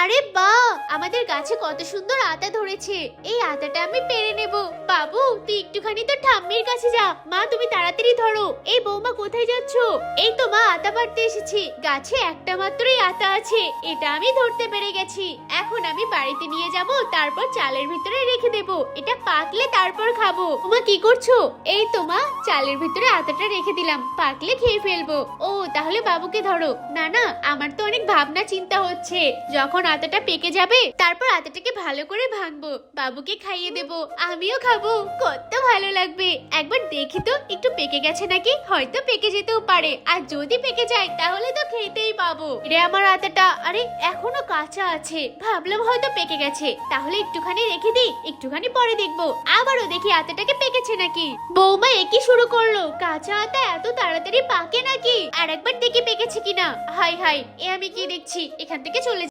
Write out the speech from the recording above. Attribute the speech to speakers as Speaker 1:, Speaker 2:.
Speaker 1: আরে বাহ, আমাদের গাছে কত সুন্দর আতা ধরেছে। এই আতাটা আমি পেরে নেব। বাবু, তুই একটুখানি তো ঠাম্মির কাছে যা। মা, তুমি তাড়াতাড়ি ধরো। এই বৌমা কোথায় যাচ্ছো? এই তো মা, আতা পাড়তে এসেছি। গাছে একটা মাত্রই আতা আছে, এটা আমি ধরতে পেরে গেছি। এখন আমি বাড়িতে নিয়ে যাব, তারপর চালের ভিতরে রেখে দেব। এটা পাকলে তারপর খাবো। মা কি করছো? এই তো মা, চালের ভিতরে আতাটা রেখে দিলাম, পাকলে খেয়ে ফেলবো। ও, তাহলে বাবুকে ধরো। না না, আমার তো অনেক ভাবনা চিন্তা হচ্ছে। যখন আতাটা পেকে যাবে তারপর আতাটাকে ভালো করে ভাঙবো, বাবুকে খাইয়ে দেব, আমিও খাবো। কত ভালো লাগবে। একবার দেখি তো একটু পেকে গেছে নাকি। হয়তো পেকে যেতেও পারে, আর যদি পেকে যায় তাহলে তো খেতেই পাবো। রে আমার আতাটা, আরে এখনো কাঁচা আছে, ভাবলাম হয়তো পেকে গেছে। তাহলে একটুখানি রেখে দিই, একটুখানি পরে দেখবো। আবারও দেখি আতাটাকে পেকেছে নাকি। বৌমা একই শুরু করলো, কাঁচা আতা এত তাড়াতাড়ি পাকে নাকি। আর একবার দেখি পেকেছে কিনা। হাই হাই, এ আমি কি দেখছি, এখান থেকে চলে